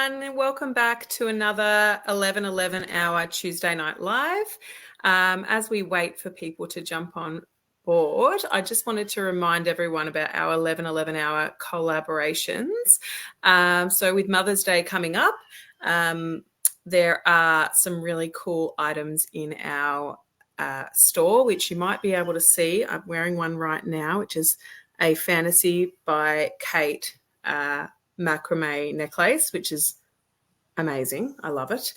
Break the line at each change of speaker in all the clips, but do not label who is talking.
everyone. Welcome back to another 11:11 hour Tuesday Night Live. As we wait for people to jump on board, I just wanted to remind everyone about our 11:11 hour collaborations. So with Mother's Day coming up, there are some really cool items in our store, which you might be able to see. I'm wearing one right now, which is a Fantasy by Kate macrame necklace, which is amazing. I love it.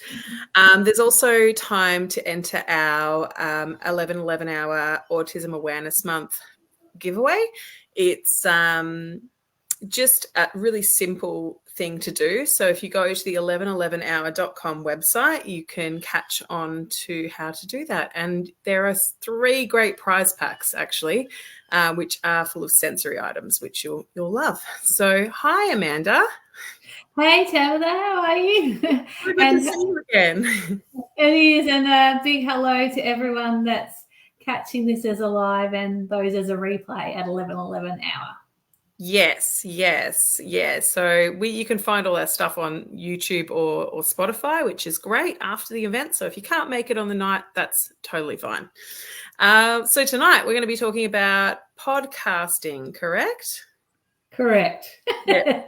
There's also time to enter our 11:11 hour Autism Awareness Month giveaway. It's just a really simple thing to do. So if you go to the 1111hour.com website, you can catch on to how to do that. And there are 3 great prize packs, actually, which are full of sensory items, which you'll love. So hi, Amanda.
Hey, Tabitha, how are you?
Good to see you again.
It is, and a big hello to everyone that's catching this as a live and those as a replay at 11:11 hour.
Yes. So you can find all our stuff on YouTube or Spotify, which is great after the event. So if you can't make it on the night, that's totally fine. So tonight we're going to be talking about podcasting, correct?
Correct.
Yeah.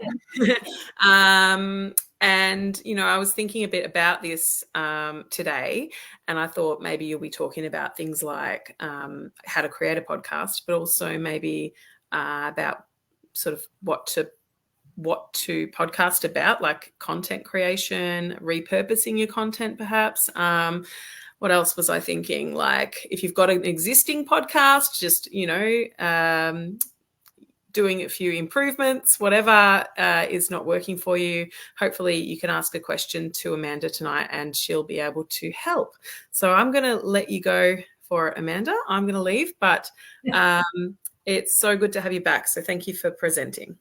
And, I was thinking a bit about this today, and I thought maybe you'll be talking about things like how to create a podcast, but also maybe about sort of what to podcast about, like content creation, repurposing your content perhaps. What else was I thinking? Like if you've got an existing podcast, just, doing a few improvements, whatever is not working for you. Hopefully you can ask a question to Amanda tonight and she'll be able to help. So I'm going to let you go for Amanda. I'm going to leave, but it's so good to have you back. So thank you for presenting.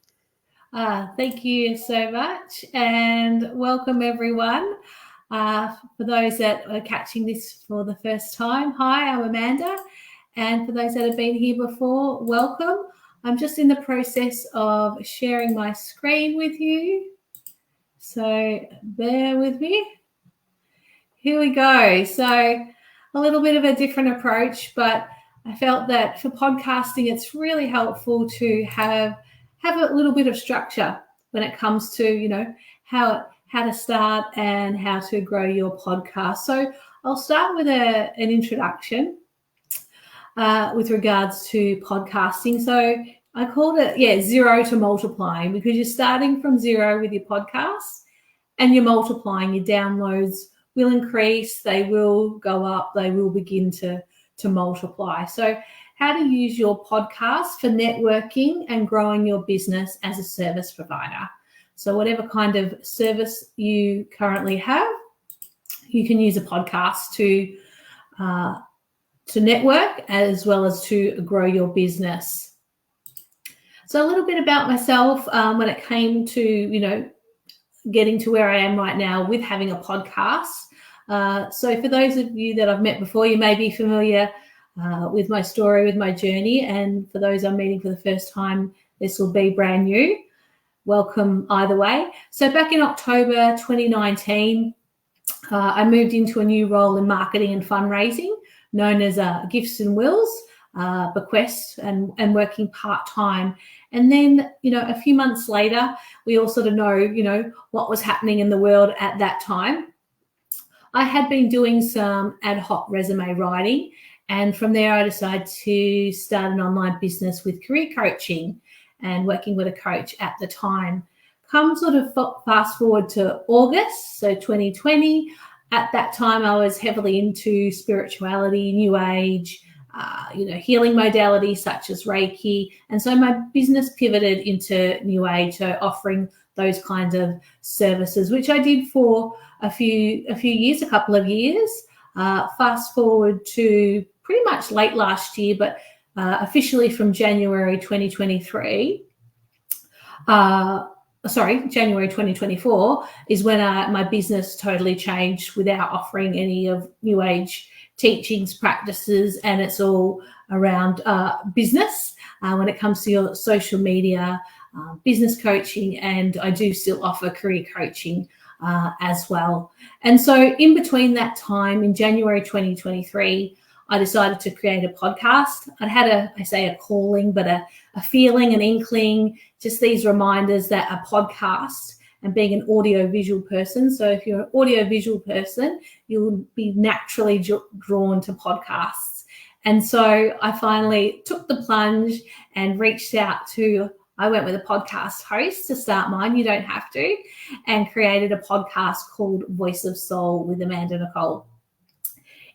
Thank you so much, and welcome everyone. For those that are catching this for the first time, hi, I'm Amanda. And for those that have been here before, welcome. I'm just in the process of sharing my screen with you. So bear with me. Here we go. So a little bit of a different approach, but I felt that for podcasting, it's really helpful to have a little bit of structure when it comes to, how to start and how to grow your podcast. So I'll start with an introduction with regards to podcasting. So I called it, 0 to multiplying, because you're starting from 0 with your podcast and you're multiplying. Your downloads will increase, they will go up, they will begin to multiply. So how to use your podcast for networking and growing your business as a service provider. So whatever kind of service you currently have, you can use a podcast to network as well as to grow your business. So a little bit about myself when it came to, getting to where I am right now with having a podcast. So for those of you that I've met before, you may be familiar with my story, with my journey. And for those I'm meeting for the first time, this will be brand new. Welcome either way. So back in October 2019, I moved into a new role in marketing and fundraising, known as Gifts and Wills, bequest, and working part-time. And then, a few months later, we all sort of know, what was happening in the world at that time. I had been doing some ad hoc resume writing, and from there I decided to start an online business with career coaching and working with a coach at the time. Come sort of fast forward to August, so 2020. At that time, I was heavily into spirituality, New Age, healing modalities such as Reiki. And so my business pivoted into New Age, so offering those kinds of services, which I did for a couple of years. Fast forward to pretty much late last year, but officially from January 2023. January 2024 is when my business totally changed without offering any of New Age teachings, practices, and it's all around business when it comes to your social media, business coaching, and I do still offer career coaching as well. And so in between that time, in January 2023, I decided to create a podcast. I'd had a calling, but a feeling, an inkling, just these reminders that a podcast, and being an audio-visual person. So if you're an audio-visual person, you'll be naturally drawn to podcasts. And so I finally took the plunge and reached out to, I went with a podcast host to start mine, you don't have to, and created a podcast called Voice of Soul with Amanda Nicole.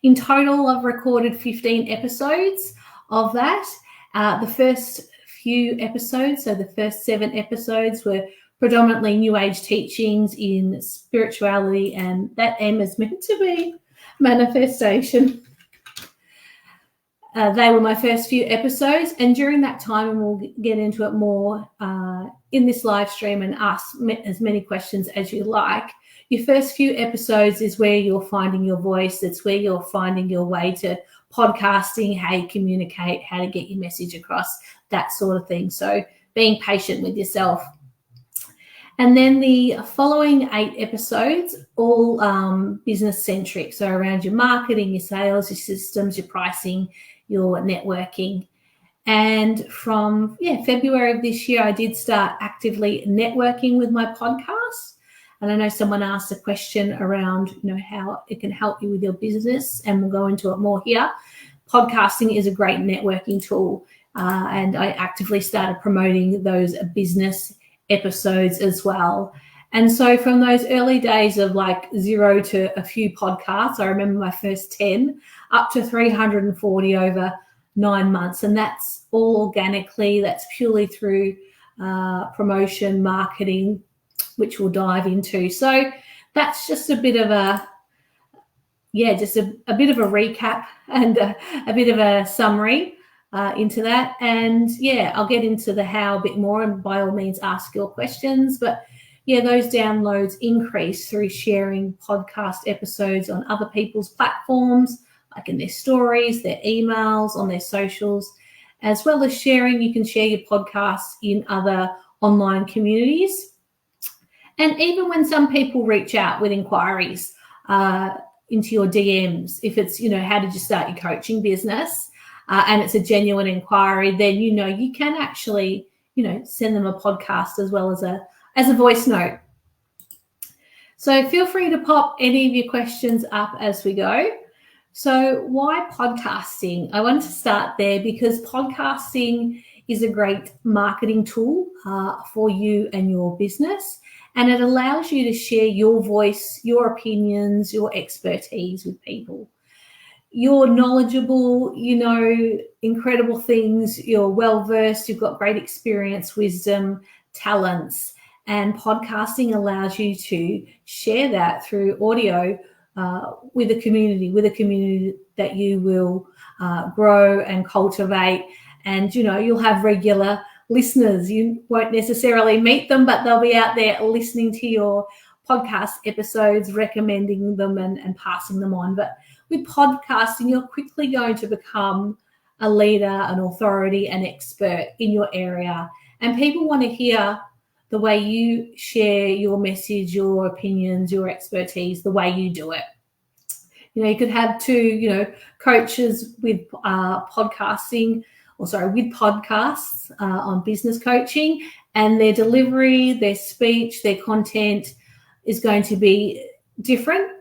In total, I've recorded 15 episodes of that. The first few episodes, so the first 7 episodes, were predominantly New Age teachings in spirituality, and that M is meant to be manifestation. They were my first few episodes, and during that time, and we'll get into it more in this live stream and ask as many questions as you like, your first few episodes is where you're finding your voice. It's where you're finding your way to podcasting, how you communicate, how to get your message across, that sort of thing. So being patient with yourself. And then the following 8 episodes, all business-centric, so around your marketing, your sales, your systems, your pricing, your networking. And from February of this year, I did start actively networking with my podcast. And I know someone asked a question around, how it can help you with your business, and we'll go into it more here. Podcasting is a great networking tool, and I actively started promoting those business episodes as well. And so from those early days of like 0 to a few podcasts, I remember my first 10 up to 340 over 9 months. And that's all organically, that's purely through promotion, marketing, which we'll dive into. So that's just a bit of a bit of a recap and a bit of a summary into that. And I'll get into the how a bit more, and by all means ask your questions. But those downloads increase through sharing podcast episodes on other people's platforms, like in their stories, their emails, on their socials, as well as sharing. You can share your podcasts in other online communities. And even when some people reach out with inquiries into your DMs, if it's, how did you start your coaching business? And it's a genuine inquiry, then, you can actually, send them a podcast as well as a voice note. So feel free to pop any of your questions up as we go. So why podcasting? I want to start there because podcasting is a great marketing tool for you and your business. And it allows you to share your voice, your opinions, your expertise with people. You're knowledgeable, incredible things, you're well-versed, you've got great experience, wisdom, talents, and podcasting allows you to share that through audio with a community that you will grow and cultivate. And, you'll have regular listeners. You won't necessarily meet them, but they'll be out there listening to your podcast episodes, recommending them and passing them on. But with podcasting, you're quickly going to become a leader, an authority, an expert in your area. And people want to hear the way you share your message, your opinions, your expertise, the way you do it. You could have 2, coaches with podcasts on business coaching, and their delivery, their speech, their content is going to be different.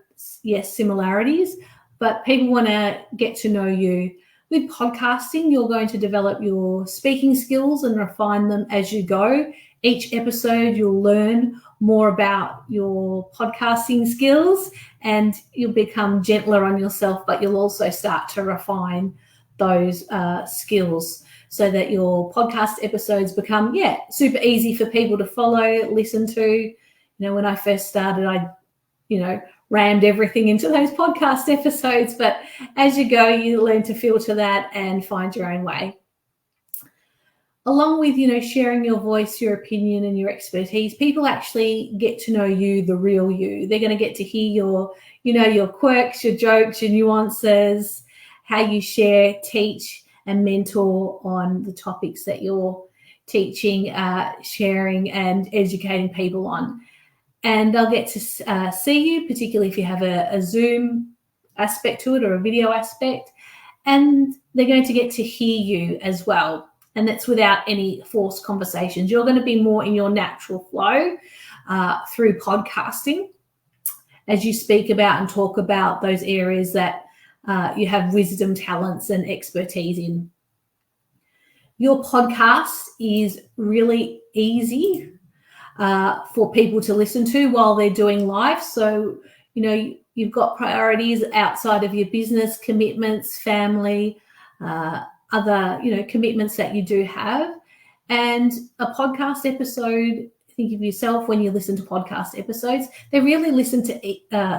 Yes, similarities, but people want to get to know you. With podcasting, you're going to develop your speaking skills and refine them as you go. Each episode, you'll learn more about your podcasting skills and you'll become gentler on yourself, but you'll also start to refine those skills so that your podcast episodes become, super easy for people to follow, listen to. When I first started, I, rammed everything into those podcast episodes, but as you go, you learn to filter that and find your own way. Along with, sharing your voice, your opinion and your expertise, people actually get to know you, the real you. They're going to get to hear your quirks, your jokes, your nuances, how you share, teach and mentor on the topics that you're teaching, sharing and educating people on. and they'll get to see you, particularly if you have a Zoom aspect to it or a video aspect, and they're going to get to hear you as well. And that's without any forced conversations. You're going to be more in your natural flow through podcasting as you speak about and talk about those areas that you have wisdom, talents, and expertise in. Your podcast is really easy for people to listen to while they're doing live. So, you've got priorities outside of your business commitments, family, other, commitments that you do have. And a podcast episode, think of yourself when you listen to podcast episodes, they're really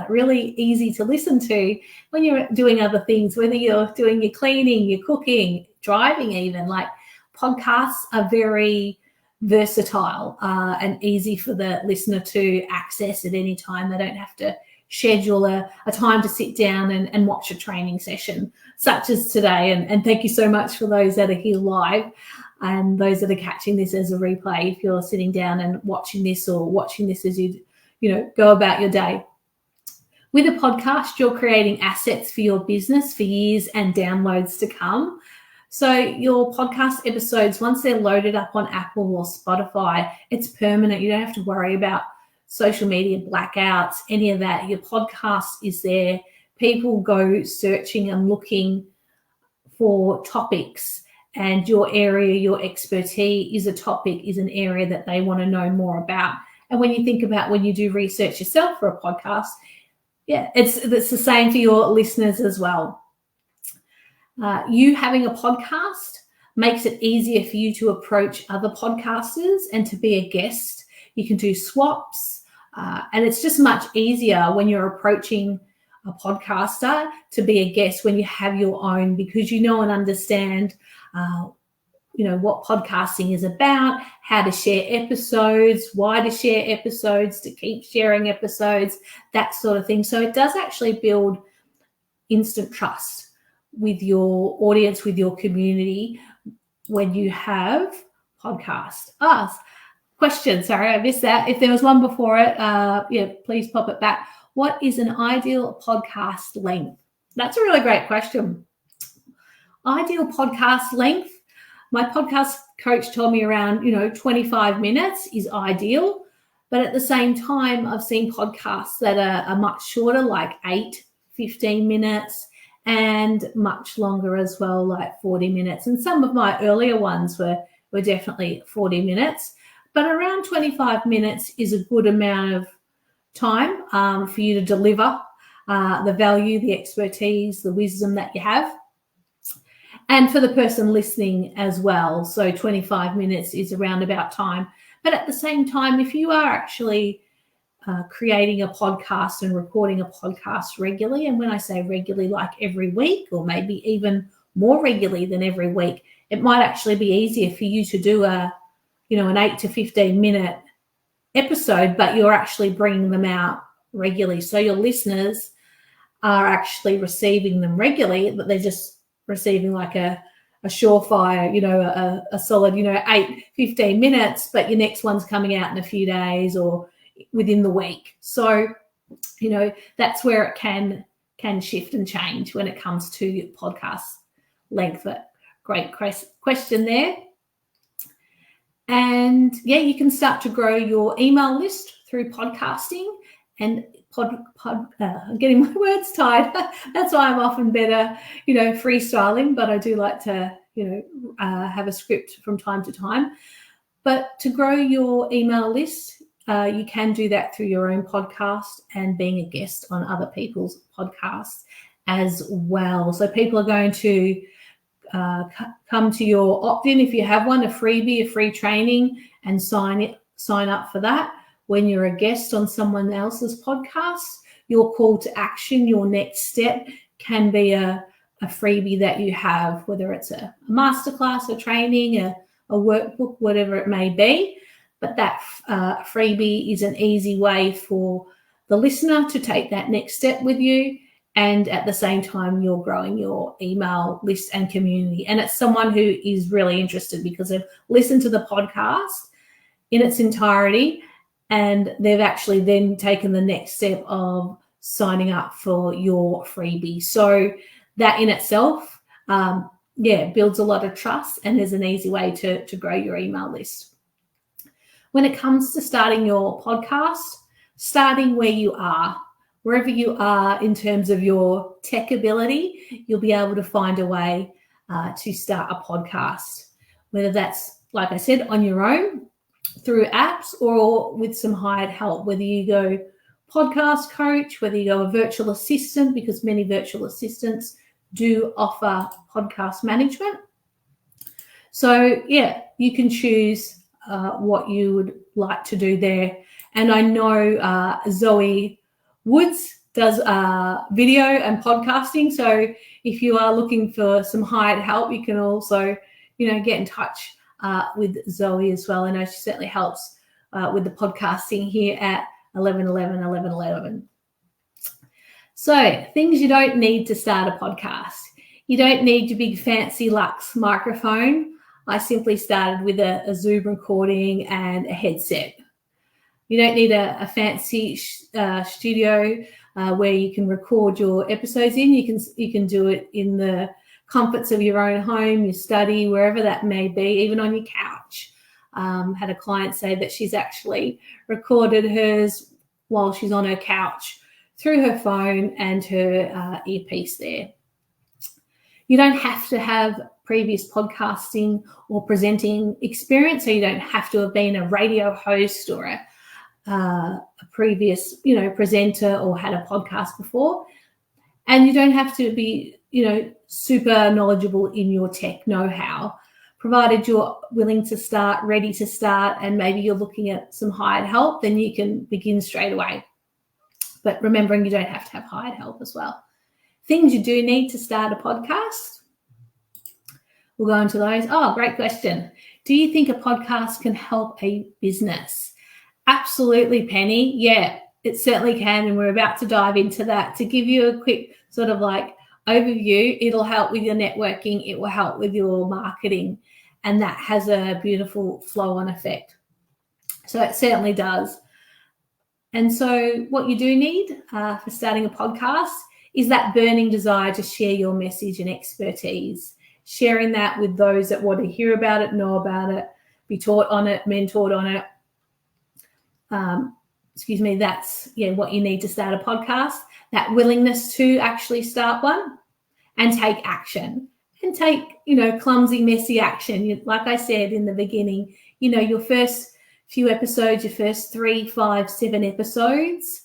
really easy to listen to when you're doing other things, whether you're doing your cleaning, your cooking, driving even. Like, podcasts are very versatile and easy for the listener to access at any time. They don't have to schedule a time to sit down and watch a training session such as today. And thank you so much for those that are here live and those that are catching this as a replay. If you're sitting down and watching this as you go about your day. With a podcast, you're creating assets for your business for years and downloads to come. So your podcast episodes, once they're loaded up on Apple or Spotify, it's permanent. You don't have to worry about social media blackouts, any of that. Your podcast is there. People go searching and looking for topics, and your area, your expertise is an area that they want to know more about. And when you think about when you do research yourself for a podcast, it's the same for your listeners as well. You having a podcast makes it easier for you to approach other podcasters and to be a guest. You can do swaps, and it's just much easier when you're approaching a podcaster to be a guest when you have your own, because you know and understand what podcasting is about, how to share episodes, why to share episodes, to keep sharing episodes, that sort of thing. So it does actually build instant trust with your audience, with your community, when you have podcast. Question, sorry, I missed that. If there was one before it, please pop it back. What is an ideal podcast length? That's a really great question. Ideal podcast length. My podcast coach told me around, 25 minutes is ideal. But at the same time, I've seen podcasts that are much shorter, like 15 minutes, and much longer as well, like 40 minutes. And some of my earlier ones were definitely 40 minutes. But around 25 minutes is a good amount of time for you to deliver the value, the expertise, the wisdom that you have. And for the person listening as well. So 25 minutes is around about time. But at the same time, if you are actually creating a podcast and recording a podcast regularly, and when I say regularly, like every week or maybe even more regularly than every week, it might actually be easier for you to do an 8 to 15 minute episode, but you're actually bringing them out regularly. So your listeners are actually receiving them regularly, but they're just receiving like a surefire, a solid, 8, 15 minutes, but your next one's coming out in a few days or within the week. So, that's where it can shift and change when it comes to podcast length. But great question there. And you can start to grow your email list through podcasting and I'm getting my words tied. That's why I'm often better, freestyling, but I do like to, have a script from time to time. But to grow your email list, you can do that through your own podcast and being a guest on other people's podcasts as well. So people are going to come to your opt-in if you have one, a freebie, a free training, and sign up for that. When you're a guest on someone else's podcast, your call to action, your next step can be a freebie that you have, whether it's a masterclass, a training, a workbook, whatever it may be. But that freebie is an easy way for the listener to take that next step with you. And at the same time, you're growing your email list and community. And it's someone who is really interested because they've listened to the podcast in its entirety and they've actually then taken the next step of signing up for your freebie. So that in itself, builds a lot of trust, and is an easy way to grow your email list. When it comes to starting your podcast, starting where you are, wherever you are in terms of your tech ability, you'll be able to find a way to start a podcast, whether that's, like I said, on your own, through apps, or with some hired help, whether you go podcast coach, whether you go a virtual assistant, because many virtual assistants do offer podcast management. So you can choose what you would like to do there. And I know Zoe Woods does video and podcasting. So if you are looking for some hired help, you can also, get in touch with Zoe as well. I know she certainly helps with the podcasting here at 1111. So things you don't need to start a podcast. You don't need your big fancy Lux microphone. I simply started with a Zoom recording and a headset. You don't need a fancy studio where you can record your episodes in. You can do it in the comforts of your own home, your study, wherever that may be, even on your couch. Had a client say that she's actually recorded hers while she's on her couch through her phone and her earpiece there. You don't have to have previous podcasting or presenting experience, so you don't have to have been a radio host or a previous, presenter or had a podcast before. And you don't have to be, super knowledgeable in your tech know-how, provided you're willing to start, ready to start, and maybe you're looking at some hired help, then you can begin straight away. But remembering you don't have to have hired help as well. Things you do need to start a podcast. We'll go into those. Oh, great question. Do you think a podcast can help a business? Absolutely, Penny. Yeah, it certainly can. And we're about to dive into that. To give you a quick sort of overview, it'll help with your networking. It will help with your marketing. And that has a beautiful flow-on effect. So it certainly does. And so what you do need for starting a podcast is that burning desire to share your message and expertise, sharing that with those that want to hear about it, know about it, be taught on it, mentored on it. That's what you need to start a podcast, that willingness to actually start one and take action, and take, clumsy, messy action. Like I said in the beginning, your first few episodes, your first 3, 5, 7 episodes,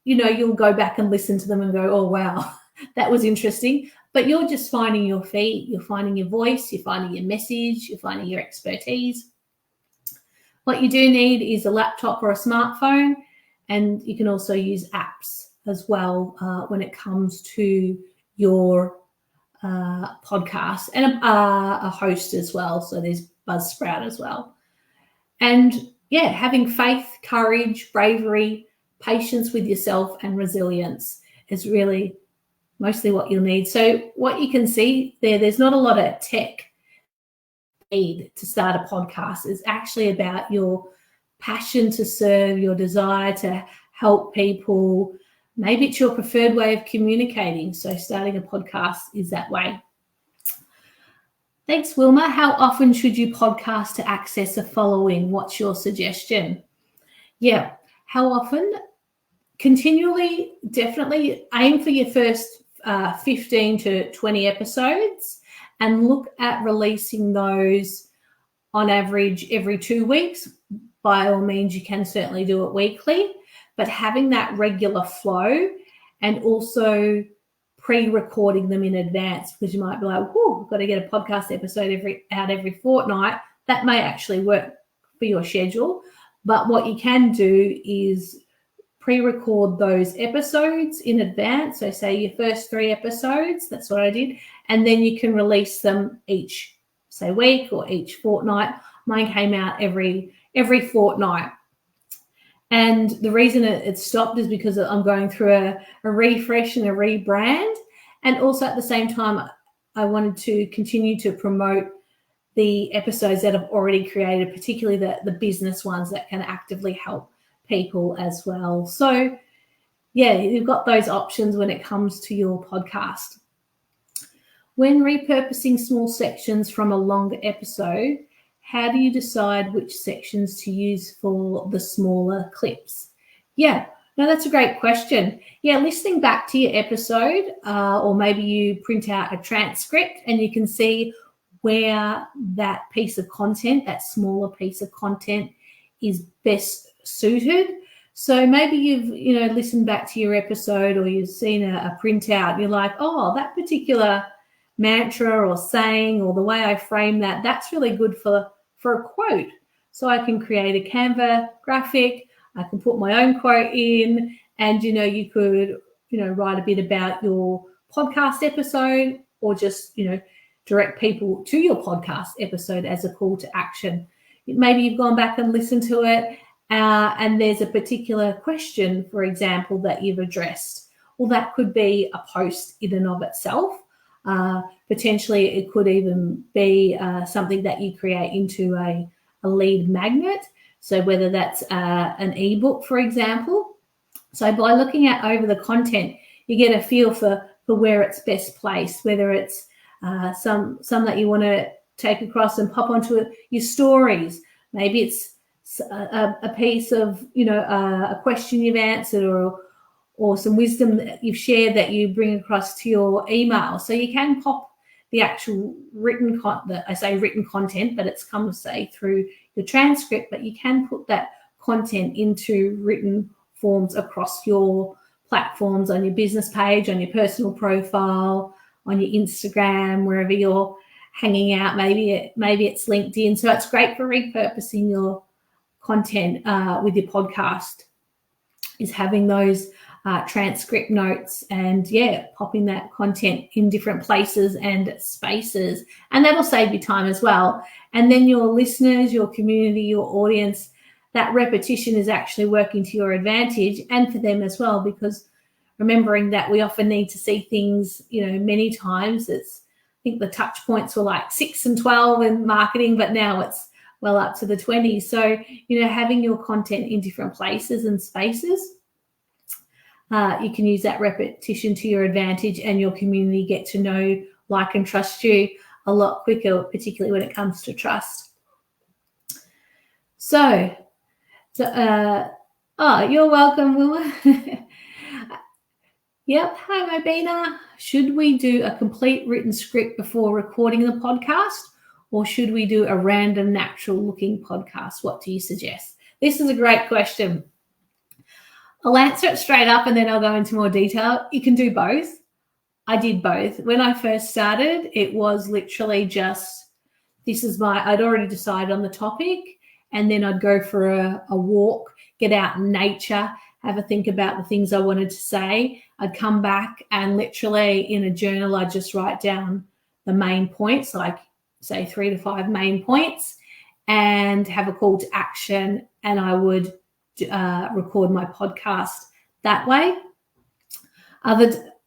you'll go back and listen to them and go, oh, wow, that was interesting. But you're just finding your feet, you're finding your voice, you're finding your message, you're finding your expertise. What you do need is a laptop or a smartphone, and you can also use apps as well when it comes to your podcast, and a host as well. So there's Buzzsprout as well. And having faith, courage, bravery, patience with yourself, and resilience is really mostly what you'll need. So what you can see there's not a lot of tech need to start a podcast. It's actually about your passion to serve, your desire to help people. Maybe it's your preferred way of communicating. So starting a podcast is that way. Thanks, Wilma. How often should you podcast to access a following? What's your suggestion? Yeah, how often? Continually, definitely aim for your first 15 to 20 episodes, and look at releasing those on average every 2 weeks. By all means, you can certainly do it weekly, but having that regular flow, and also pre-recording them in advance, because you might be like, oh, I've got to get a podcast episode every fortnight. That may actually work for your schedule. But what you can do is pre-record those episodes in advance. So say your first 3 episodes, that's what I did. And then you can release them each, say, week or each fortnight. Mine came out every fortnight. And the reason it stopped is because I'm going through a refresh and a rebrand. And also at the same time, I wanted to continue to promote the episodes that I've already created, particularly the business ones that can actively help people as well. So yeah, you've got those options when it comes to your podcast. When repurposing small sections from a longer episode, how do you decide which sections to use for the smaller clips? Yeah, no, that's a great question. Yeah, listening back to your episode, or maybe you print out a transcript and you can see where that piece of content, that smaller piece of content, is best suited. So maybe you've listened back to your episode, or you've seen a printout and you're like, oh, that particular mantra or saying or the way I frame that's really good for a quote. So I can create a Canva graphic, I can put my own quote in, and you could write a bit about your podcast episode, or just direct people to your podcast episode as a call to action. Maybe you've gone back and listened to it, and there's a particular question, for example, that you've addressed. Well, that could be a post in and of itself. Potentially it could even be something that you create into a lead magnet. So whether that's an ebook, for example. So by looking at over the content, you get a feel for where it's best placed, whether it's some that you want to take across and pop onto your stories. Maybe it's a piece of, a question you've answered, or some wisdom that you've shared that you bring across to your email. So you can pop the actual written content, I say written content, but it's come, say, through your transcript, but you can put that content into written forms across your platforms, on your business page, on your personal profile, on your Instagram, wherever you're hanging out. Maybe it's LinkedIn. So it's great for repurposing your content with your podcast, is having those transcript notes and popping that content in different places and spaces, and that'll save you time as well. And then your listeners, your community, your audience, that repetition is actually working to your advantage, and for them as well, because remembering that we often need to see things many times. I think the touch points were like 6 and 12 in marketing, but now it's well up to the 20s. So having your content in different places and spaces, you can use that repetition to your advantage, and your community get to know, like, and trust you a lot quicker, particularly when it comes to trust. So you're welcome, Wilma. Yep. Hi, Mobina. Should we do a complete written script before recording the podcast, or should we do a random, natural-looking podcast? What do you suggest? This is a great question. I'll answer it straight up and then I'll go into more detail. You can do both. I did both. When I first started, it was literally just, I'd already decided on the topic, and then I'd go for a walk, get out in nature, have a think about the things I wanted to say. I'd come back and literally in a journal, I'd just write down the main points, like say 3 to 5 main points, and have a call to action, and I would record my podcast that way.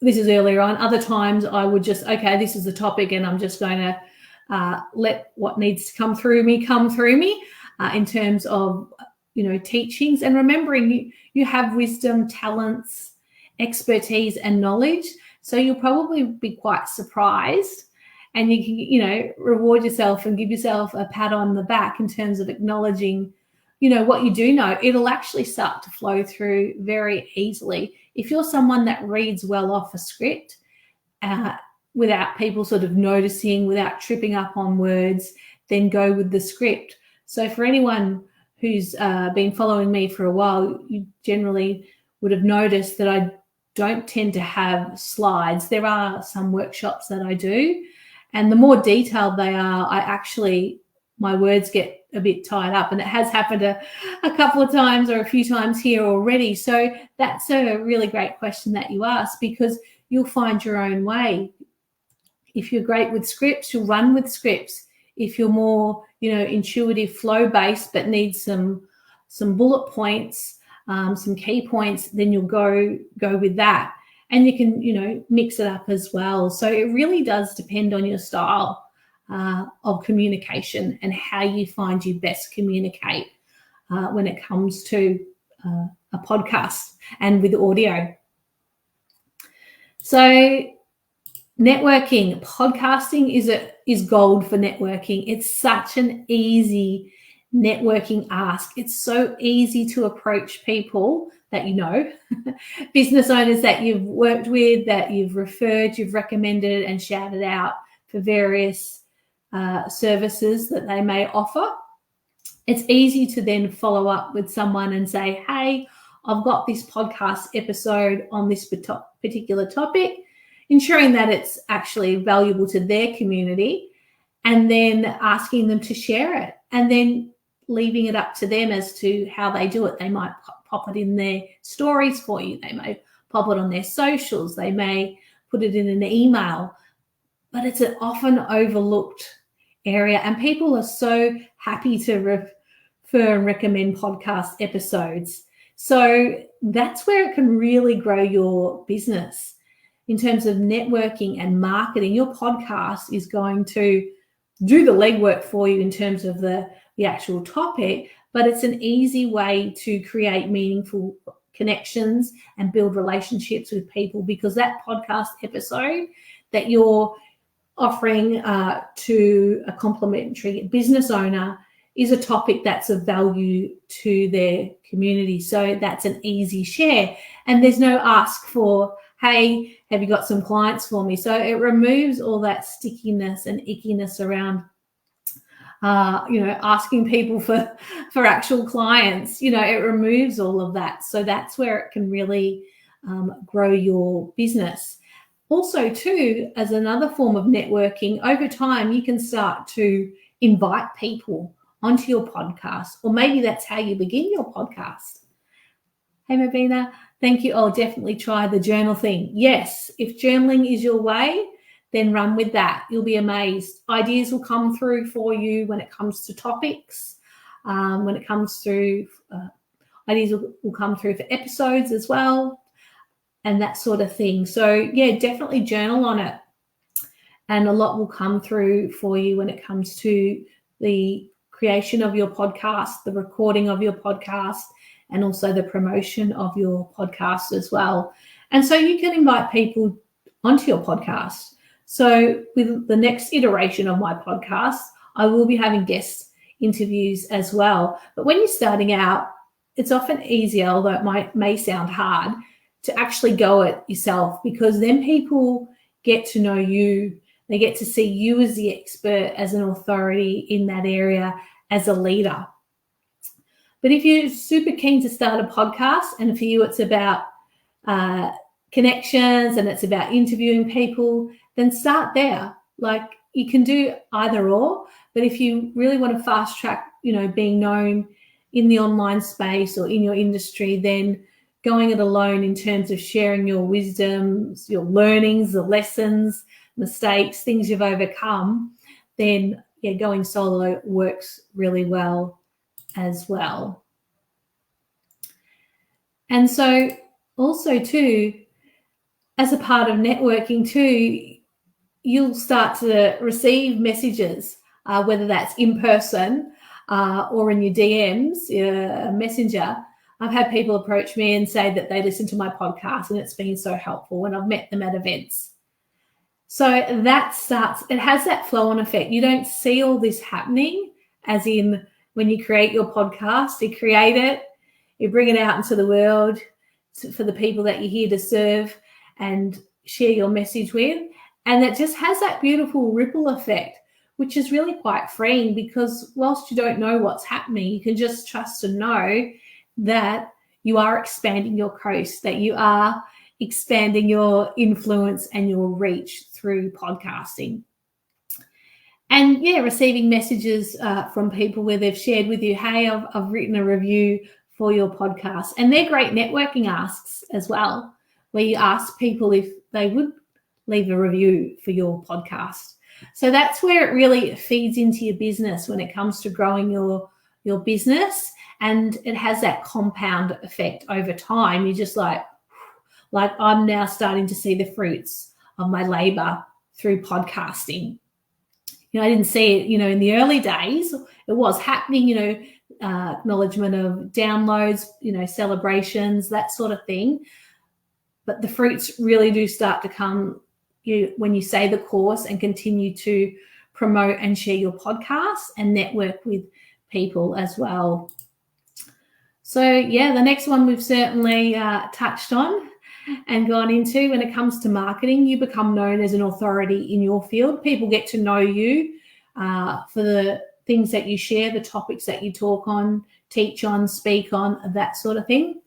This is earlier on. Other times I would just, this is the topic, and I'm just going to let what needs to come through me in terms of teachings, and remembering you have wisdom, talents, expertise, and knowledge. So you'll probably be quite surprised, and you can reward yourself and give yourself a pat on the back in terms of acknowledging what you do know. It'll actually start to flow through very easily. If you're someone that reads well off a script without people sort of noticing, without tripping up on words, then go with the script. So for anyone who's been following me for a while, you generally would have noticed that I don't tend to have slides. There are some workshops that I do, and the more detailed they are, my words get a bit tied up, and it has happened a couple of times or a few times here already. So that's a really great question that you ask, because you'll find your own way. If you're great with scripts, you'll run with scripts. If you're more, intuitive, flow-based, but need some bullet points, some key points, then you'll go with that. And you can, mix it up as well. So it really does depend on your style of communication and how you find you best communicate when it comes to a podcast and with audio. So networking, podcasting is gold for networking. It's such an easy networking ask. It's so easy to approach people that you know, business owners that you've worked with, that you've referred, you've recommended and shouted out for various services that they may offer. It's easy to then follow up with someone and say, hey, I've got this podcast episode on this particular topic, ensuring that it's actually valuable to their community, and then asking them to share it, and then leaving it up to them as to how they do it. They might pop it in their stories for you. They may pop it on their socials. They may put it in an email, but it's an often overlooked area, and people are so happy to refer and recommend podcast episodes. So that's where it can really grow your business. In terms of networking and marketing, your podcast is going to do the legwork for you in terms of the actual topic, but it's an easy way to create meaningful connections and build relationships with people, because that podcast episode that you're offering to a complimentary business owner is a topic that's of value to their community. So that's an easy share. And there's no ask for, hey, have you got some clients for me? So it removes all that stickiness and ickiness around, asking people for actual clients. It removes all of that. So that's where it can really grow your business. Also, too, as another form of networking, over time, you can start to invite people onto your podcast, or maybe that's how you begin your podcast. Hey, Mabina, thank you. I'll definitely try the journal thing. Yes, if journaling is your way, then run with that. You'll be amazed. Ideas will come through for you when it comes to topics, when it comes through, ideas will come through for episodes as well, and that sort of thing. So, yeah, definitely journal on it. And a lot will come through for you when it comes to the creation of your podcast, the recording of your podcast, and also the promotion of your podcast as well. And so you can invite people onto your podcast. So with the next iteration of my podcast, I will be having guest interviews as well. But when you're starting out, it's often easier, although it may sound hard, to actually go it yourself, because then people get to know you. They get to see you as the expert, as an authority in that area, as a leader. But if you're super keen to start a podcast, and for you it's about connections and it's about interviewing people, then start there. Like, you can do either or, but if you really want to fast track, being known in the online space or in your industry, then going it alone in terms of sharing your wisdoms, your learnings, the lessons, mistakes, things you've overcome, then going solo works really well as well. And so also too, as a part of networking too, you'll start to receive messages, whether that's in person or in your DMs, Messenger. I've had people approach me and say that they listen to my podcast and it's been so helpful when I've met them at events. So it has that flow-on effect. You don't see all this happening as in when you create your podcast, you create it, you bring it out into the world for the people that you're here to serve and share your message with. And it just has that beautiful ripple effect, which is really quite freeing, because whilst you don't know what's happening, you can just trust and know that you are expanding your coast, that you are expanding your influence and your reach through podcasting. And receiving messages from people where they've shared with you, hey, I've written a review for your podcast. And they're great networking asks as well, where you ask people if they would leave a review for your podcast. So that's where it really feeds into your business when it comes to growing your business. And it has that compound effect over time. You're just like I'm now starting to see the fruits of my labor through podcasting. I didn't see it, in the early days. It was happening, acknowledgement of downloads, celebrations, that sort of thing. But the fruits really do start to come when you say the course and continue to promote and share your podcast and network with people as well. So, the next one we've certainly touched on and gone into. When it comes to marketing, you become known as an authority in your field. People get to know you for the things that you share, the topics that you talk on, teach on, speak on, that sort of thing.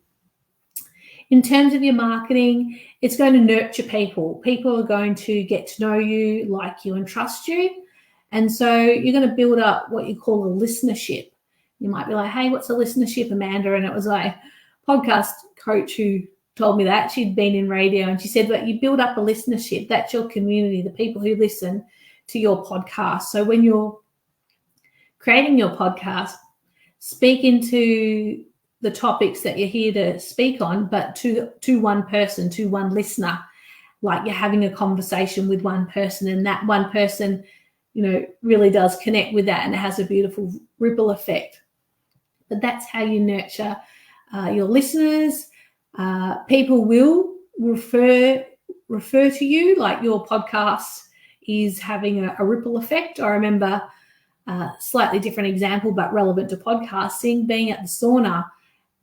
In terms of your marketing, it's going to nurture people. People are going to get to know you, like you, and trust you. And so you're going to build up what you call a listenership. You might be like, hey, what's a listenership, Amanda? And it was a podcast coach who told me that. She'd been in radio, and she said, but you build up a listenership. That's your community, the people who listen to your podcast. So when you're creating your podcast, speak into the topics that you're here to speak on, but to one person, to one listener, like you're having a conversation with one person, and that one person, really does connect with that, and it has a beautiful ripple effect. But that's how you nurture your listeners. People will refer to you, like your podcast is having a ripple effect. I remember a slightly different example, but relevant to podcasting, being at the sauna.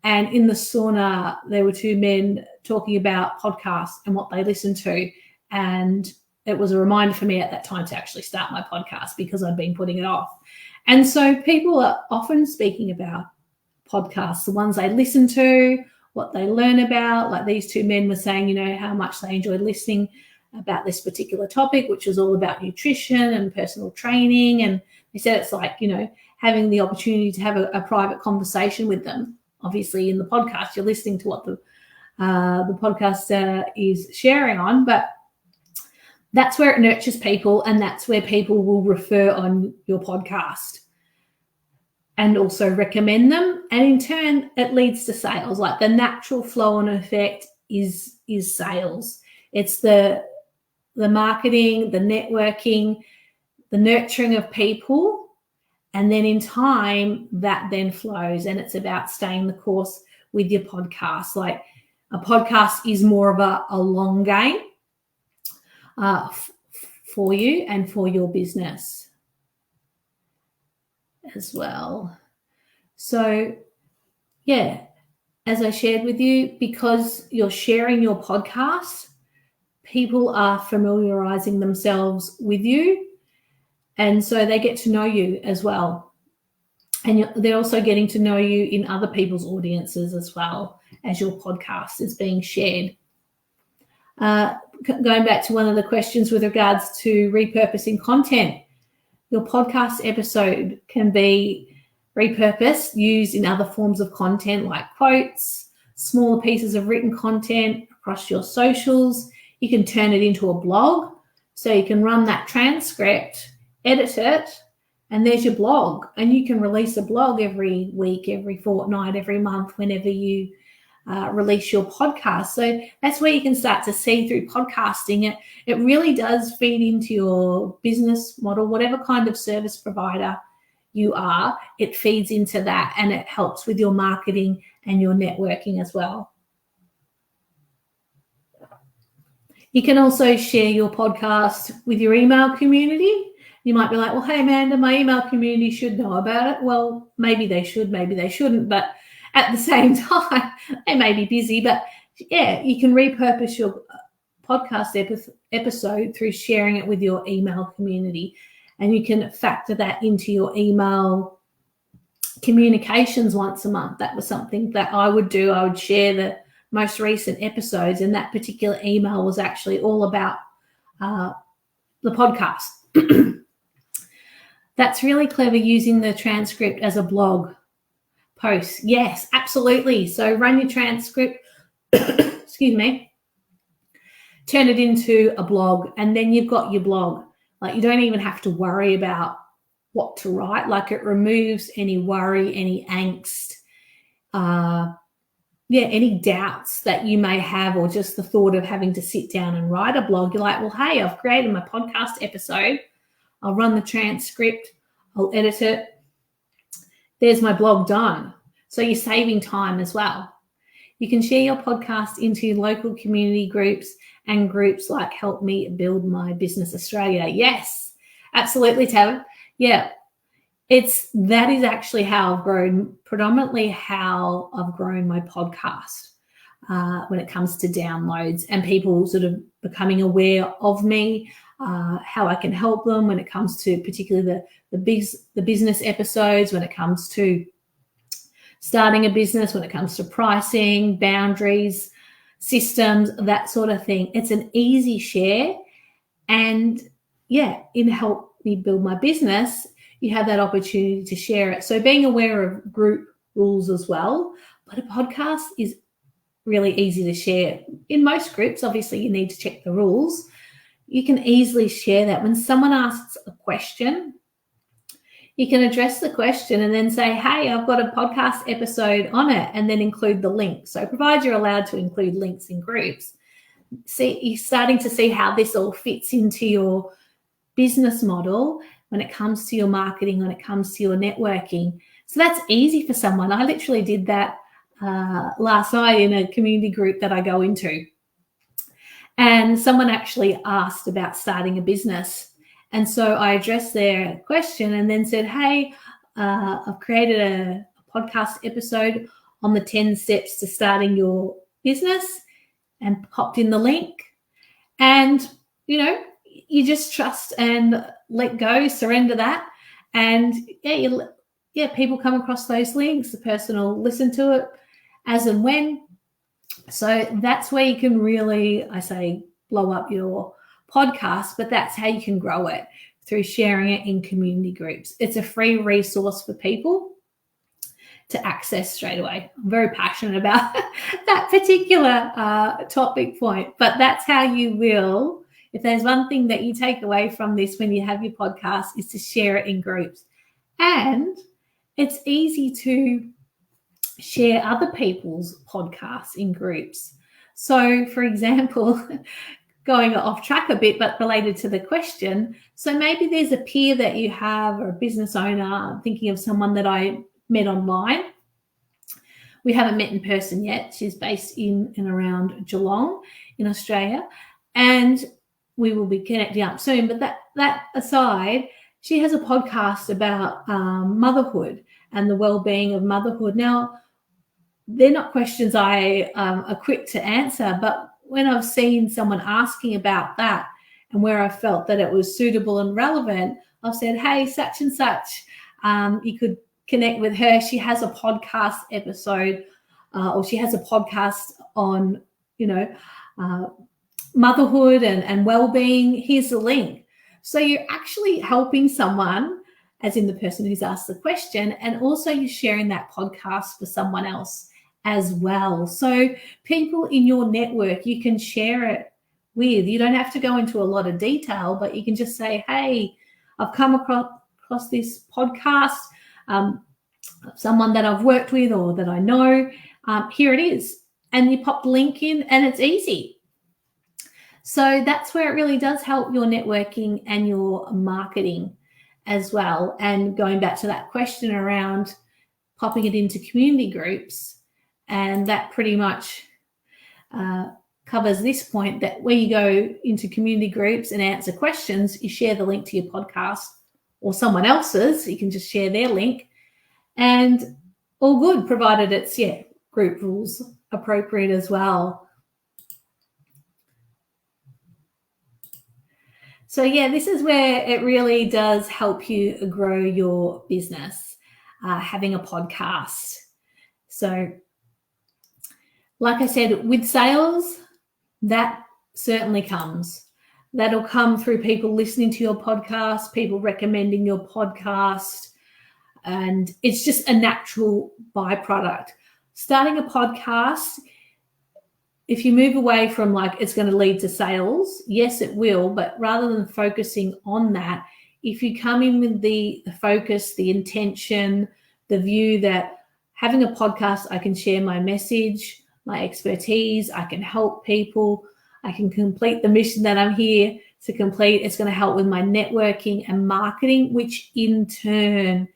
And in the sauna, there were two men talking about podcasts and what they listen to. And it was a reminder for me at that time to actually start my podcast because I'd been putting it off. And so people are often speaking about podcasts, the ones they listen to, what they learn about. Like these two men were saying, how much they enjoyed listening about this particular topic, which was all about nutrition and personal training. And they said it's like, having the opportunity to have a private conversation with them. Obviously, in the podcast, you're listening to what the podcast is sharing on, but that's where it nurtures people, and that's where people will refer on your podcast and also recommend them. And in turn, it leads to sales. Like the natural flow and effect is sales. It's the marketing, the networking, the nurturing of people. And then in time, that then flows, and it's about staying the course with your podcast. Like a podcast is more of a long game for you and for your business as well. So, as I shared with you, because you're sharing your podcast, people are familiarizing themselves with you. And so they get to know you as well. And they're also getting to know you in other people's audiences as well as your podcast is being shared. Going back to one of the questions with regards to repurposing content, your podcast episode can be repurposed, used in other forms of content like quotes, smaller pieces of written content across your socials. You can turn it into a blog. So you can run that transcript, edit it, and there's your blog. And you can release a blog every week, every fortnight, every month, whenever you release your podcast. So that's where you can start to see through podcasting. It really does feed into your business model, whatever kind of service provider you are, it feeds into that, and it helps with your marketing and your networking as well. You can also share your podcast with your email community. You might be like, well, hey, Amanda, my email community should know about it. Well, maybe they should, maybe they shouldn't. But at the same time, they may be busy. But, you can repurpose your podcast episode through sharing it with your email community. And you can factor that into your email communications once a month. That was something that I would do. I would share the most recent episodes, and that particular email was actually all about the podcast. That's really clever, using the transcript as a blog post. Yes, absolutely. So run your transcript, excuse me, turn it into a blog, and then you've got your blog. Like you don't even have to worry about what to write. Like it removes any worry, any angst, any doubts that you may have, or just the thought of having to sit down and write a blog. You're like, well, hey, I've created my podcast episode. I'll run the transcript, I'll edit it. There's my blog done. So you're saving time as well. You can share your podcast into local community groups and groups like Help Me Build My Business Australia. Yes, absolutely, Tab. Yeah, that is actually how I've grown, predominantly how I've grown my podcast when it comes to downloads and people sort of becoming aware of me, how I can help them when it comes to particularly the business episodes, when it comes to starting a business, when it comes to pricing, boundaries, systems, that sort of thing. It's an easy share. And yeah, in Help Me Build My Business, you have that opportunity to share it. So being aware of group rules as well. But a podcast is really easy to share. In most groups, obviously, you need to check the rules. You can easily share that. When someone asks a question, you can address the question and then say, hey, I've got a podcast episode on it, and then include the link. So provided you're allowed to include links in groups, see, you're starting to see how this all fits into your business model when it comes to your marketing, when it comes to your networking. So that's easy for someone. I literally did that last night in a community group that I go into. And someone actually asked about starting a business. And so I addressed their question and then said, hey, I've created a podcast episode on the 10 steps to starting your business, and popped in the link. And, you just trust and let go, surrender that. And people come across those links. The person will listen to it as and when. So that's where you can really, I say, blow up your podcast, but that's how you can grow it, through sharing it in community groups. It's a free resource for people to access straight away. I'm very passionate about that particular topic point, but that's how you will, if there's one thing that you take away from this when you have your podcast, is to share it in groups. And it's easy to share other people's podcasts in groups. So, for example, going off track a bit, but related to the question. So maybe there's a peer that you have, or a business owner. I'm thinking of someone that I met online. We haven't met in person yet. She's based in and around Geelong in Australia, and we will be connecting up soon. But that aside, she has a podcast about motherhood and the well-being of motherhood. Now, they're not questions I are quick to answer, but when I've seen someone asking about that and where I felt that it was suitable and relevant, I've said, hey, such and such, you could connect with her. She has a podcast episode or she has a podcast on, motherhood and well-being. Here's the link. So you're actually helping someone, as in the person who's asked the question, and also you're sharing that podcast for someone else as well. So people in your network, you can share it with. You don't have to go into a lot of detail, but you can just say, hey, I've come across this podcast, someone that I've worked with or that I know, here it is. And you pop the link in and it's easy. So that's where it really does help your networking and your marketing as well. And going back to that question around popping it into community groups, and that pretty much covers this point, that where you go into community groups and answer questions, you share the link to your podcast or someone else's. You can just share their link and all good, provided it's, group rules appropriate as well. So, this is where it really does help you grow your business, having a podcast. So, like I said, with sales, that certainly comes. That'll come through people listening to your podcast, people recommending your podcast, and it's just a natural byproduct. Starting a podcast, if you move away from it's going to lead to sales, yes, it will, but rather than focusing on that, if you come in with the focus, the intention, the view that having a podcast, I can share my message, my expertise, I can help people, I can complete the mission that I'm here to complete. It's going to help with my networking and marketing, which in turn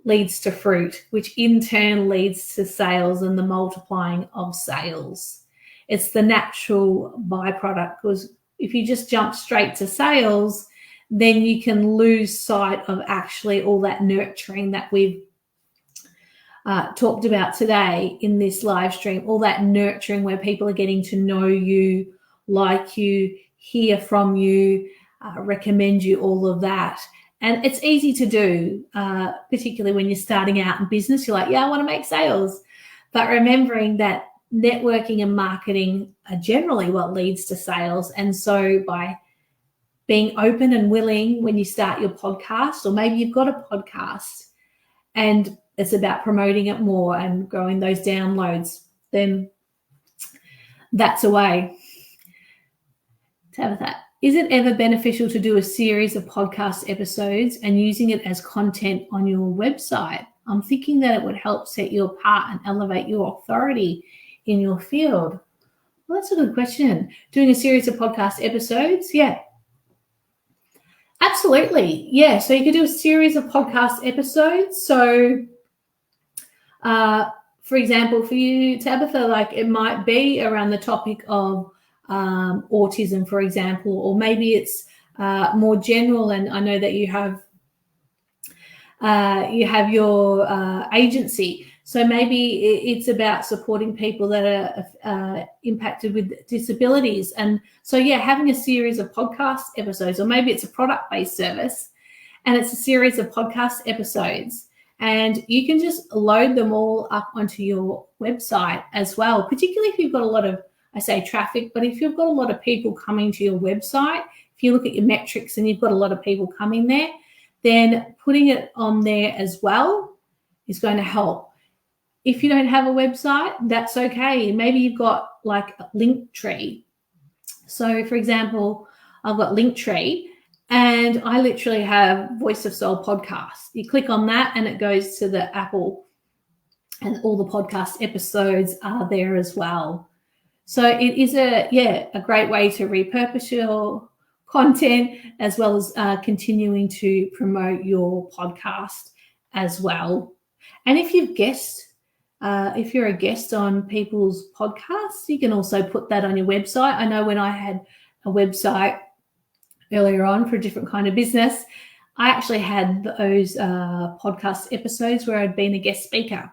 leads to fruit, which in turn leads to sales and the multiplying of sales. It's the natural byproduct, because if you just jump straight to sales, then you can lose sight of actually all that nurturing that we've talked about today in this live stream, all that nurturing where people are getting to know you, like you, hear from you, recommend you, all of that. And it's easy to do, particularly when you're starting out in business. You're like, yeah, I want to make sales. But remembering that networking and marketing are generally what leads to sales. And so by being open and willing when you start your podcast, or maybe you've got a podcast and it's about promoting it more and growing those downloads, then that's a way. Tabitha, is it ever beneficial to do a series of podcast episodes and using it as content on your website? I'm thinking that it would help set you apart and elevate your authority in your field. Well, that's a good question. Doing a series of podcast episodes, yeah. Absolutely, yeah. So you could do a series of podcast episodes. So, for example, for you, Tabitha, like it might be around the topic of autism, for example, or maybe it's more general. And I know that you have your agency. So maybe it's about supporting people that are impacted with disabilities. And so, yeah, having a series of podcast episodes, or maybe it's a product-based service and it's a series of podcast episodes. And you can just load them all up onto your website as well, particularly if you've got a lot of, I say traffic, but if you've got a lot of people coming to your website, if you look at your metrics and you've got a lot of people coming there, then putting it on there as well is going to help. If you don't have a website, that's okay. Maybe you've got like a Linktree. So, for example, I've got Linktree and I literally have Voice of Soul podcast. You click on that and it goes to the Apple, and all the podcast episodes are there as well. So it is a great way to repurpose your content, as well as continuing to promote your podcast as well. And if you're a guest on people's podcasts, you can also put that on your website. I know when I had a website earlier on for a different kind of business, I actually had those podcast episodes where I'd been a guest speaker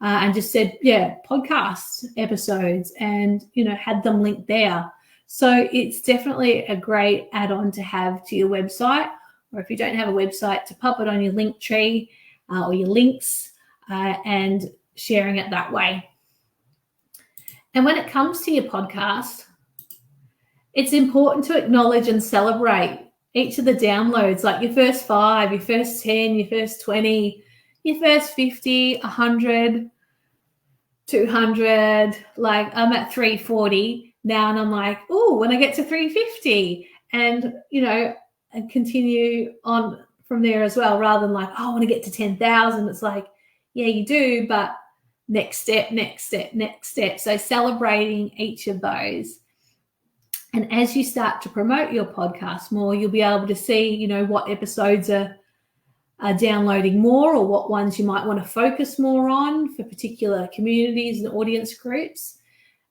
and just said, podcast episodes, and, had them linked there. So it's definitely a great add-on to have to your website, or if you don't have a website, to pop it on your Linktree or your links and sharing it that way. And when it comes to your podcast, it's important to acknowledge and celebrate each of the downloads, like your first 5, your first 10, your first 20, your first 50, 100, 200. Like I'm at 340 now, and I'm like, oh, when I get to 350, and and continue on from there as well, rather than like, oh, I want to get to 10,000. It's like, yeah, you do, but next step, next step, next step. So celebrating each of those. And as you start to promote your podcast more, you'll be able to see, what episodes are downloading more, or what ones you might want to focus more on for particular communities and audience groups.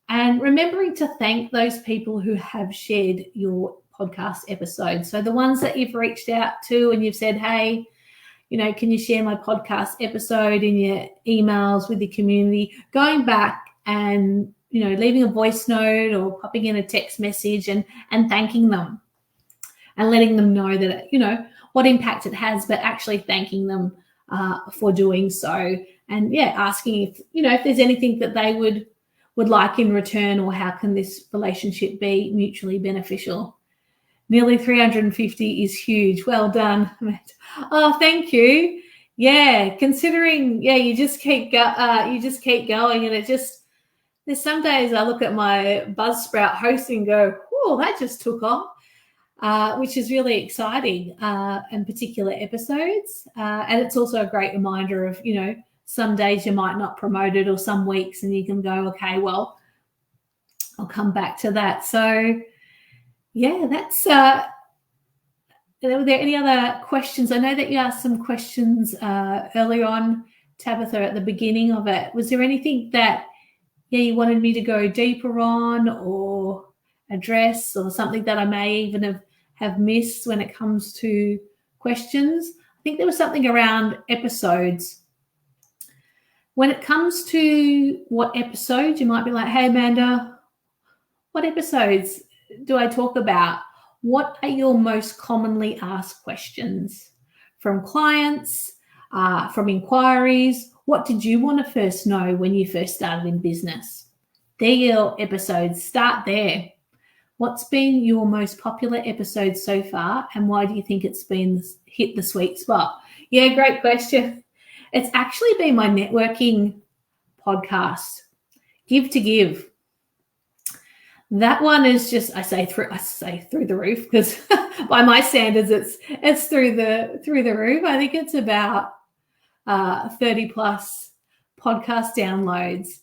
And remembering to thank those people who have shared your podcast episodes. So the ones that you've reached out to and you've said, hey, can you share my podcast episode in your emails with the community? Going back and, leaving a voice note or popping in a text message and thanking them and letting them know that, what impact it has, but actually thanking them for doing so. And, asking if there's anything that they would like in return, or how can this relationship be mutually beneficial. Nearly 350 is huge. Well done. Oh, thank you. Yeah, considering, you just keep going, and there's some days I look at my Buzzsprout host and go, oh, that just took off, which is really exciting, and particular episodes. And it's also a great reminder of, some days you might not promote it, or some weeks, and you can go, okay, well, I'll come back to that. So, Yeah, that's were there any other questions? I know that you asked some questions earlier on, Tabitha, at the beginning of it. Was there anything that you wanted me to go deeper on or address, or something that I may even have missed when it comes to questions? I think there was something around episodes. When it comes to what episodes, you might be like, hey, Amanda, what episodes do I talk about? What are your most commonly asked questions from clients, from inquiries? What did you want to first know when you first started in business? They're your episodes. Start there. What's been your most popular episode so far, and why do you think it's been hit the sweet spot? Yeah, great question. It's actually been my networking podcast, Give to Give. That one is just, I say through the roof, because by my standards it's through the roof. I think it's about 30 plus podcast downloads.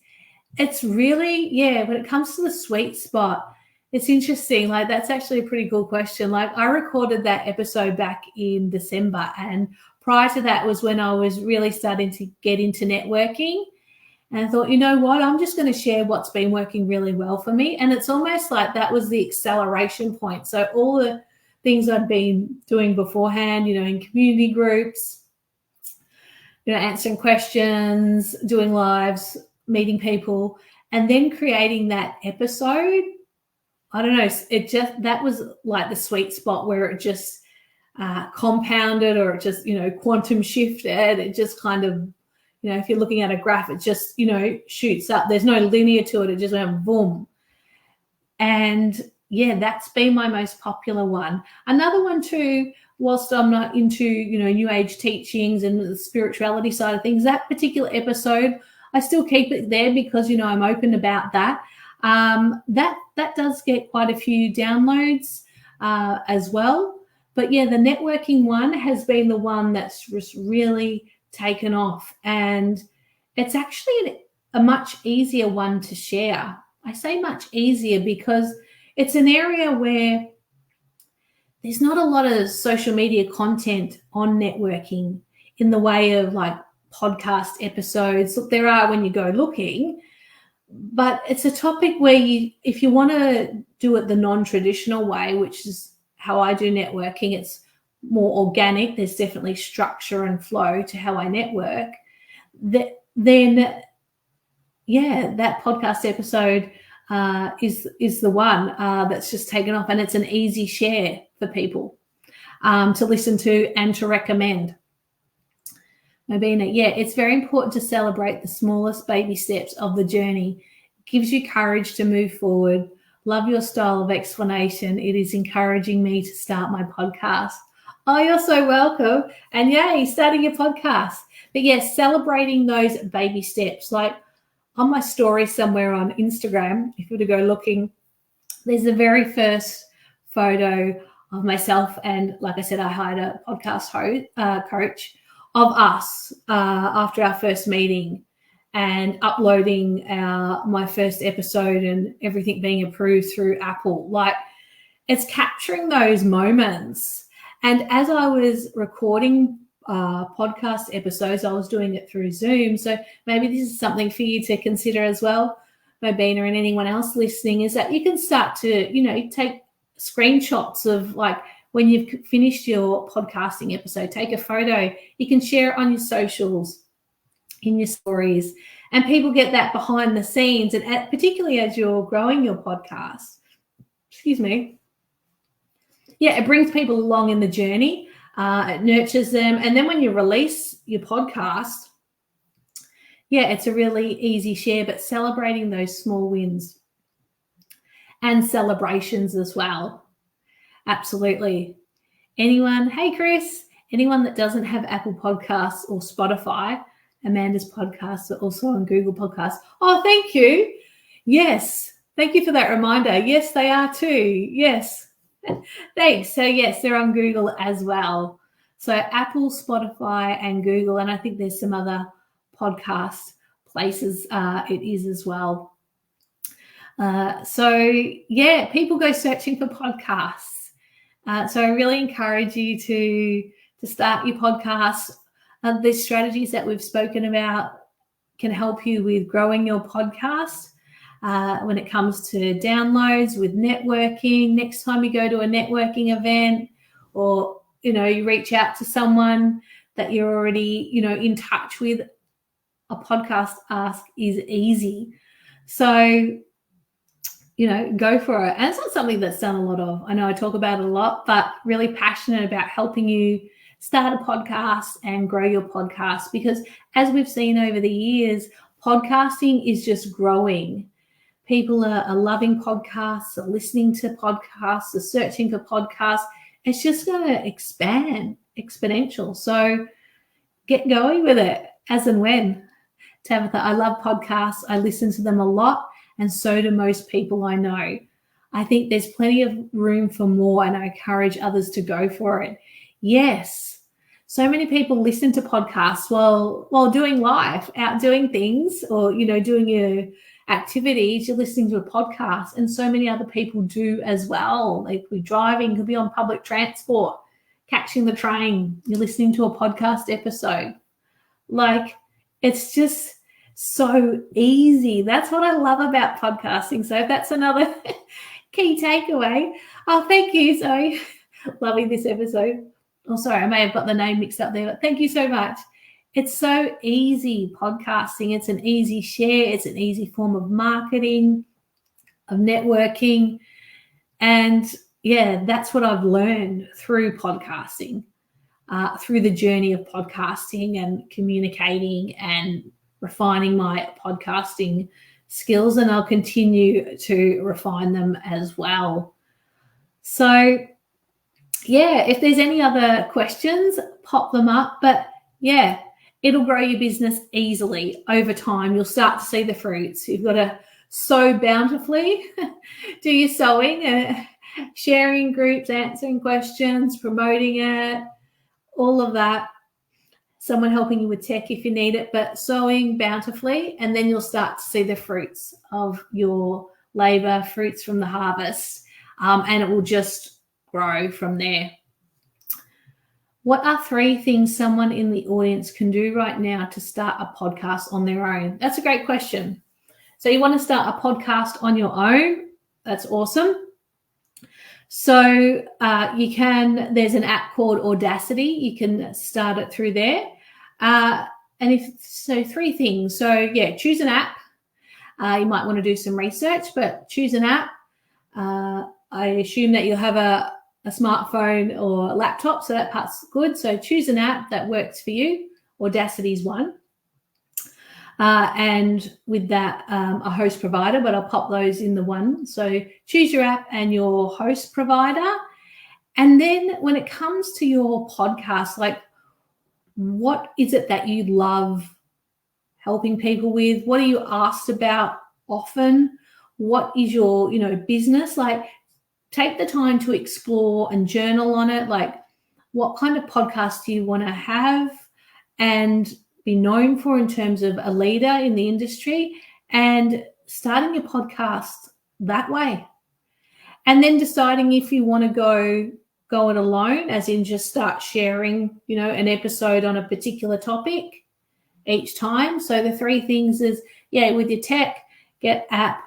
It's really, when it comes to the sweet spot, it's interesting. Like, that's actually a pretty cool question. Like, I recorded that episode back in December, and prior to that was when I was really starting to get into networking. And I thought, you know what, I'm just going to share what's been working really well for me. And it's almost like that was the acceleration point. So all the things I'd been doing beforehand, in community groups, answering questions, doing lives, meeting people, and then creating that episode, I don't know, that was like the sweet spot where it just compounded, or it just, quantum shifted. It just kind of, if you're looking at a graph, it just, shoots up. There's no linear to it. It just went boom. And that's been my most popular one. Another one too, whilst I'm not into, new age teachings and the spirituality side of things, that particular episode, I still keep it there because, I'm open about that. That does get quite a few downloads as well. But the networking one has been the one that's just really taken off, and it's actually a much easier one to share. I say much easier because it's an area where there's not a lot of social media content on networking in the way of like podcast episodes. Look, there are when you go looking, but it's a topic where if you want to do it the non-traditional way, which is how I do networking, it's more organic. There's definitely structure and flow to how I network. Then that podcast episode is the one that's just taken off, and it's an easy share for people to listen to and to recommend. Mabina, it's very important to celebrate the smallest baby steps of the journey. It gives you courage to move forward. Love your style of explanation. It is encouraging me to start my podcast. Oh, you're so welcome. And yay, starting your podcast. But celebrating those baby steps. Like on my story somewhere on Instagram, if you were to go looking, there's the very first photo of myself. And like I said, I hired a podcast coach of us after our first meeting, and uploading my first episode and everything being approved through Apple. Like, it's capturing those moments. And as I was recording podcast episodes, I was doing it through Zoom. So maybe this is something for you to consider as well, Mobina, and anyone else listening, is that you can start to, take screenshots of like when you've finished your podcasting episode, take a photo. You can share it on your socials, in your stories, and people get that behind the scenes. And particularly as you're growing your podcast, it brings people along in the journey. It nurtures them. And then when you release your podcast, it's a really easy share, but celebrating those small wins and celebrations as well. Absolutely. Hey, Chris, anyone that doesn't have Apple Podcasts or Spotify, Amanda's podcasts are also on Google Podcasts. Oh, thank you. Yes. Thank you for that reminder. Yes, they are too. Yes. Thanks. So yes, they're on Google as well. So Apple, Spotify, and Google, and I think there's some other podcast places it is as well. People go searching for podcasts. So I really encourage you to start your podcast. The strategies that we've spoken about can help you with growing your podcast when it comes to downloads, with networking. Next time you go to a networking event, or you reach out to someone that you're already in touch with, a podcast ask is easy. So go for it. And it's not something that's done a lot of. I know I talk about it a lot, but really passionate about helping you start a podcast and grow your podcast, because as we've seen over the years, podcasting is just growing. People are loving podcasts, are listening to podcasts, are searching for podcasts. It's just going to expand exponential. So get going with it as and when. Tabitha, I love podcasts. I listen to them a lot, and so do most people I know. I think there's plenty of room for more, and I encourage others to go for it. Yes, so many people listen to podcasts while doing life, out doing things, or doing your activities. You're listening to a podcast, and so many other people do as well. They could be driving, could be on public transport, catching the train. You're listening to a podcast episode. It's just so easy. That's what I love about podcasting. So if that's another key takeaway. Oh, thank you. So loving this episode. Oh, sorry, I may have got the name mixed up there, but thank you so much. It's so easy, podcasting. It's an easy share. It's an easy form of marketing, of networking. And that's what I've learned through podcasting, through the journey of podcasting and communicating and refining my podcasting skills. And I'll continue to refine them as well. So if there's any other questions, pop them up. But it'll grow your business easily over time. You'll start to see the fruits. You've got to sow bountifully, do your sowing, sharing groups, answering questions, promoting it, all of that. Someone helping you with tech if you need it, but sowing bountifully, and then you'll start to see the fruits of your labor, fruits from the harvest, and it will just grow from there. What are 3 things someone in the audience can do right now to start a podcast on their own? That's a great question. So you want to start a podcast on your own? That's awesome. So there's an app called Audacity. You can start it through there. And 3 things. So choose an app. You might want to do some research, but choose an app. I assume that you'll have a smartphone or a laptop, so that part's good. So choose an app that works for you. Audacity is one. And with that, a host provider, but I'll pop those in the one. So choose your app and your host provider. And then when it comes to your podcast, what is it that you love helping people with? What are you asked about often? What is your, business? Take the time to explore and journal on it. What kind of podcast do you want to have and be known for in terms of a leader in the industry, and starting your podcast that way. And then deciding if you want to go it alone, as in just start sharing, an episode on a particular topic each time. So the 3 things is, with your tech, get app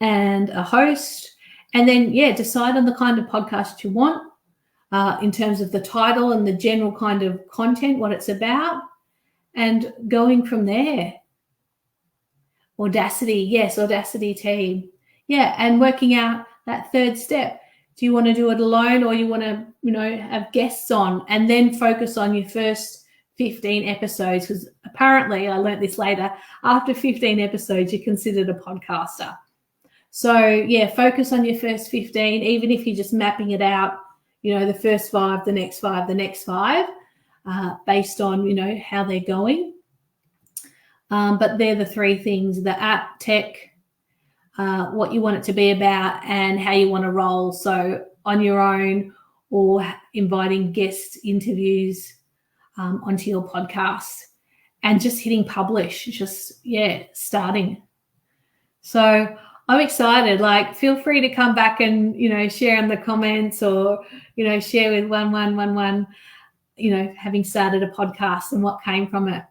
and a host, and then, decide on the kind of podcast you want in terms of the title and the general kind of content, what it's about, and going from there. Audacity team. And working out that 3rd step. Do you want to do it alone, or you want to, have guests on, and then focus on your first 15 episodes? Because apparently, I learned this later, after 15 episodes, you're considered a podcaster. So, focus on your first 15, even if you're just mapping it out, the first 5, the next 5, the next 5, based on, how they're going. But they're the 3 things: the app, tech, what you want it to be about, and how you want to roll. So on your own, or inviting guest interviews onto your podcast, and just hitting publish, starting. So I'm excited. Like, feel free to come back and, share in the comments, or, share with 1111, having started a podcast and what came from it.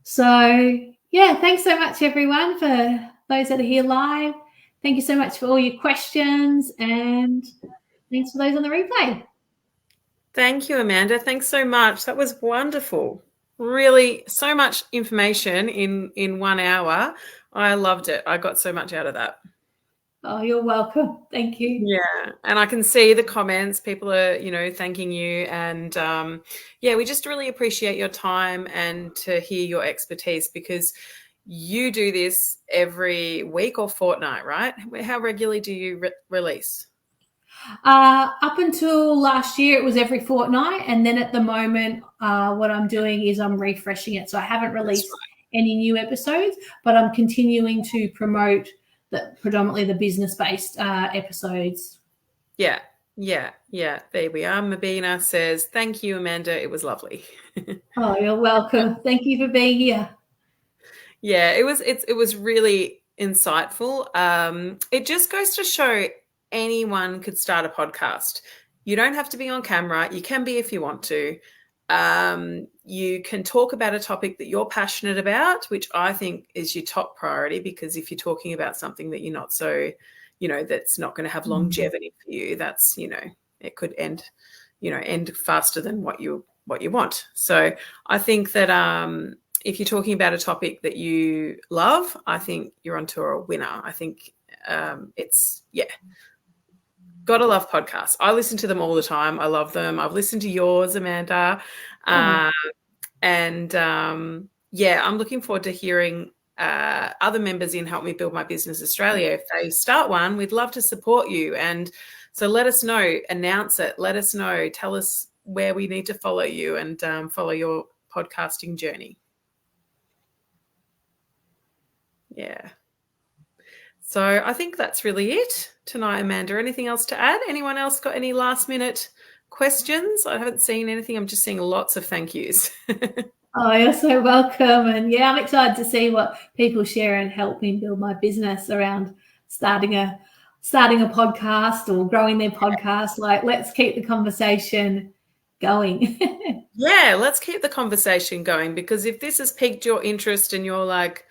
So, yeah, thanks so much, everyone, for those that are here live. Thank you so much for all your questions, and thanks for those on the replay.
Thank you, Amanda. Thanks so much. That was wonderful. Really, so much information in 1 hour. I loved it. I got so much out of that.
Oh, you're welcome. Thank you.
Yeah, and I can see the comments. People are, thanking you, and we just really appreciate your time and to hear your expertise, because you do this every week or fortnight, right? How regularly do you release?
Up until last year, it was every fortnight, and then at the moment, what I'm doing is I'm refreshing it. So I haven't released any new episodes, but I'm continuing to promote predominantly the business-based episodes.
Yeah. There we are. Mabina says, "Thank you, Amanda. It was lovely."
Oh, you're welcome. Thank you for being here.
Yeah, it was really insightful. It just goes to show anyone could start a podcast. You don't have to be on camera. You can be if you want to. You can talk about a topic that you're passionate about, which I think is your top priority, because if you're talking about something that you're not so, that's not going to have longevity for you, that's, it could end faster than what you want. So I think that if you're talking about a topic that you love, I think you're onto a winner. I think gotta love podcasts. I listen to them all the time. I love them. I've listened to yours, Amanda. I'm looking forward to hearing other members in Help Me Build My Business Australia. If they start one, we'd love to support you. And so let us know, announce it, let us know, tell us where we need to follow you and follow your podcasting journey. Yeah. So I think that's really it tonight, Amanda. Anything else to add? Anyone else got any last minute questions? I haven't seen anything. I'm just seeing lots of thank yous.
Oh, you're so welcome. And yeah, I'm excited to see what people share and help me build my business around starting a podcast or growing their podcast. Like, let's keep the conversation going.
Yeah, let's keep the conversation going, because if this has piqued your interest and you're like,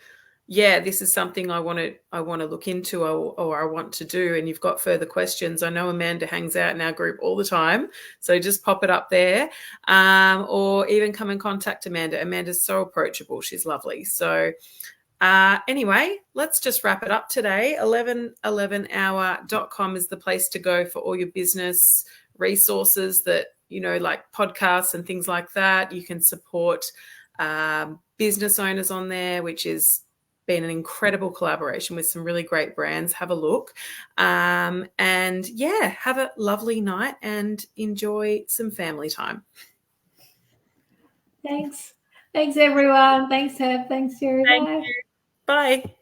yeah, this is something I want to look into, or I want to do, and you've got further questions, I know Amanda hangs out in our group all the time, so just pop it up there, or even come and contact Amanda. Amanda's so approachable. She's lovely. So anyway, let's just wrap it up today. 1111hour.com is the place to go for all your business resources that, like podcasts and things like that. You can support business owners on there, which is been an incredible collaboration with some really great brands. Have a look. Have a lovely night and enjoy some family time.
Thanks. Thanks, everyone. Thanks, Heb. Thanks, Jerry.
Thank you. Bye.